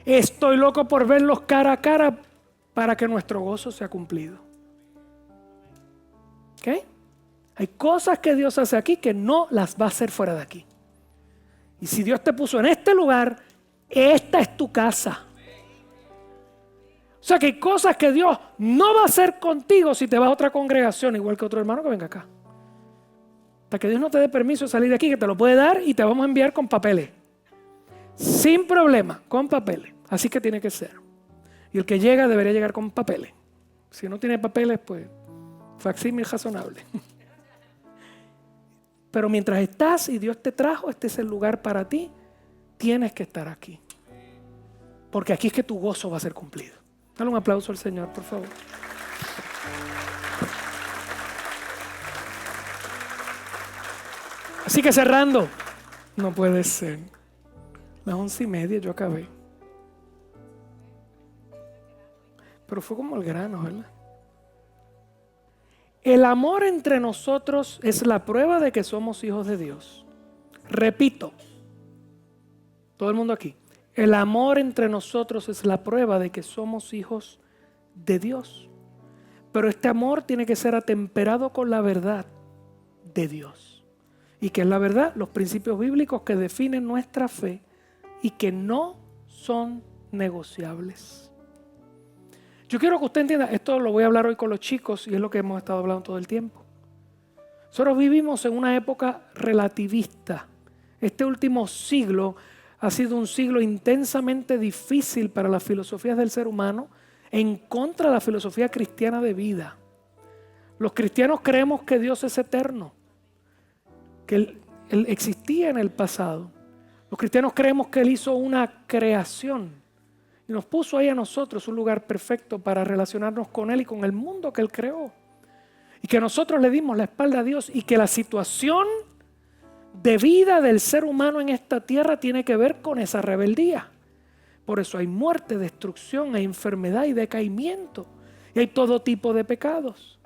Estoy loco por verlos cara a cara para que nuestro gozo sea cumplido. ¿Ok? Hay cosas que Dios hace aquí que no las va a hacer fuera de aquí. Y si Dios te puso en este lugar, esta es tu casa. O sea que hay cosas que Dios no va a hacer contigo si te vas a otra congregación, igual que otro hermano que venga acá. Hasta que Dios no te dé permiso de salir de aquí, que te lo puede dar y te vamos a enviar con papeles. Sin problema, con papeles. Así que tiene que ser. Y el que llega debería llegar con papeles. Si no tiene papeles, pues facsímil razonable. Pero mientras estás y Dios te trajo, este es el lugar para ti, tienes que estar aquí. Porque aquí es que tu gozo va a ser cumplido. Dale un aplauso al Señor, por favor. Así que cerrando, no puede ser. Las 11:30 yo acabé. Pero fue como el grano, ¿verdad? El amor entre nosotros es la prueba de que somos hijos de Dios. Repito, todo el mundo aquí. El amor entre nosotros es la prueba de que somos hijos de Dios. Pero este amor tiene que ser atemperado con la verdad de Dios. ¿Y qué es la verdad? Los principios bíblicos que definen nuestra fe y que no son negociables. Yo quiero que usted entienda, esto lo voy a hablar hoy con los chicos y es lo que hemos estado hablando todo el tiempo. Nosotros vivimos en una época relativista. Este último siglo ha sido un siglo intensamente difícil para las filosofías del ser humano en contra de la filosofía cristiana de vida. Los cristianos creemos que Dios es eterno, que Él existía en el pasado. Los cristianos creemos que Él hizo una creación y nos puso ahí a nosotros un lugar perfecto para relacionarnos con Él y con el mundo que Él creó. Y que nosotros le dimos la espalda a Dios y que la situación de vida del ser humano en esta tierra tiene que ver con esa rebeldía. Por eso hay muerte, destrucción, hay enfermedad y decaimiento. Y hay todo tipo de pecados.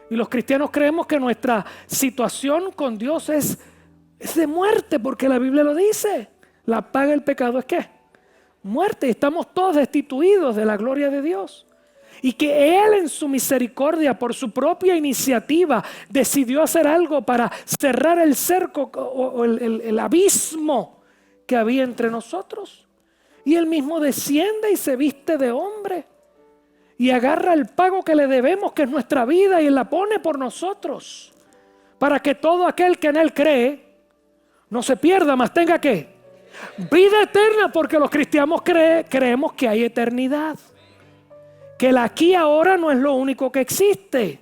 Y los cristianos creemos que nuestra situación con Dios es de muerte, porque la Biblia lo dice. La paga del pecado es ¿qué? Muerte. Estamos todos destituidos de la gloria de Dios. Y que Él en su misericordia, por su propia iniciativa, decidió hacer algo para cerrar el cerco o el abismo que había entre nosotros. Y Él mismo desciende y se viste de hombre. Y agarra el pago que le debemos, que es nuestra vida, y la pone por nosotros. Para que todo aquel que en Él cree no se pierda, mas tenga ¿qué? Vida eterna, porque los cristianos creemos que hay eternidad. Que el aquí y ahora no es lo único que existe.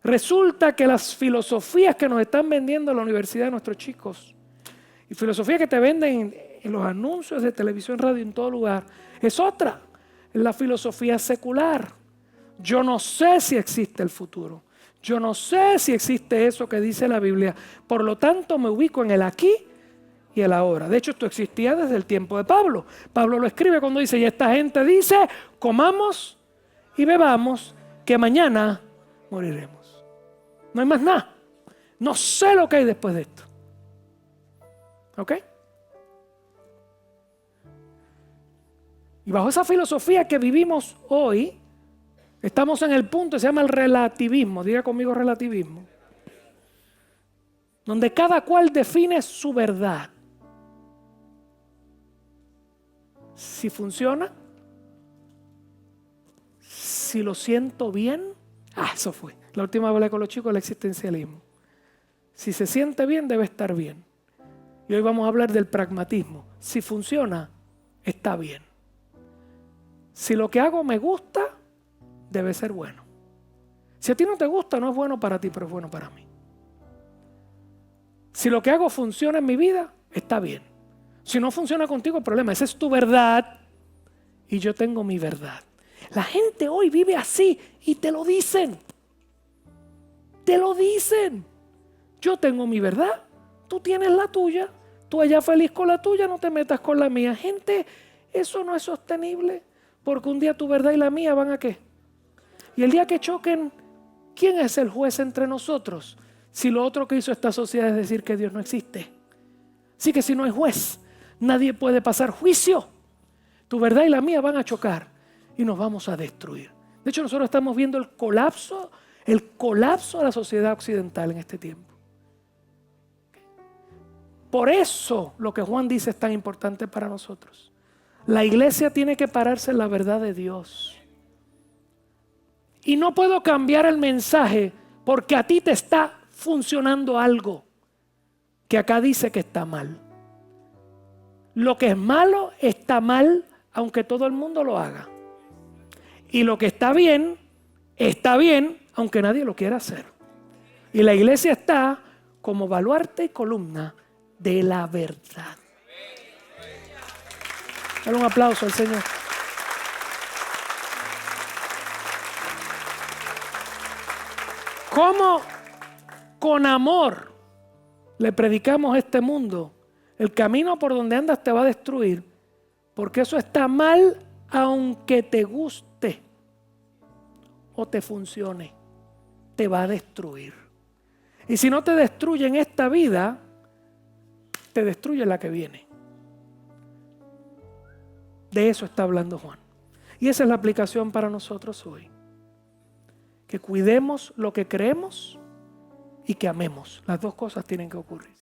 Resulta que las filosofías que nos están vendiendo en la universidad de nuestros chicos, y filosofías que te venden en los anuncios de televisión, radio, en todo lugar, es otra. Es la filosofía secular. Yo no sé si existe el futuro. Yo no sé si existe eso que dice la Biblia. Por lo tanto, me ubico en el aquí y el ahora. De hecho, esto existía desde el tiempo de Pablo. Pablo lo escribe cuando dice, y esta gente dice, comamos y bebamos, que mañana moriremos. No hay más nada. No sé lo que hay después de esto. ¿Ok? Y bajo esa filosofía que vivimos hoy, estamos en el punto que se llama el relativismo. Diga conmigo relativismo. Donde cada cual define su verdad. Si funciona, si lo siento bien. Eso fue. La última vez hablé con los chicos del existencialismo. Si se siente bien, debe estar bien. Y hoy vamos a hablar del pragmatismo. Si funciona, está bien. Si lo que hago me gusta, debe ser bueno. Si a ti no te gusta, no es bueno para ti, pero es bueno para mí. Si lo que hago funciona en mi vida, está bien. Si no funciona contigo, problema. Esa es tu verdad y yo tengo mi verdad. La gente hoy vive así y te lo dicen. Te lo dicen. Yo tengo mi verdad, tú tienes la tuya, tú allá feliz con la tuya, no te metas con la mía. Gente, eso no es sostenible. Porque un día tu verdad y la mía van a ¿qué? Y el día que choquen, ¿quién es el juez entre nosotros? Si lo otro que hizo esta sociedad es decir que Dios no existe. Así que si no hay juez, nadie puede pasar juicio. Tu verdad y la mía van a chocar y nos vamos a destruir. De hecho, nosotros estamos viendo el colapso de la sociedad occidental en este tiempo. Por eso lo que Juan dice es tan importante para nosotros. La iglesia tiene que pararse en la verdad de Dios. Y no puedo cambiar el mensaje porque a ti te está funcionando algo que acá dice que está mal. Lo que es malo está mal aunque todo el mundo lo haga. Y lo que está bien aunque nadie lo quiera hacer. Y la iglesia está como baluarte y columna de la verdad. Dale un aplauso al Señor. ¿Cómo con amor le predicamos a este mundo? El camino por donde andas te va a destruir, porque eso está mal aunque te guste o te funcione, te va a destruir. Y si no te destruye en esta vida, te destruye la que viene. De eso está hablando Juan. Y esa es la aplicación para nosotros hoy. Que cuidemos lo que creemos y que amemos. Las dos cosas tienen que ocurrir.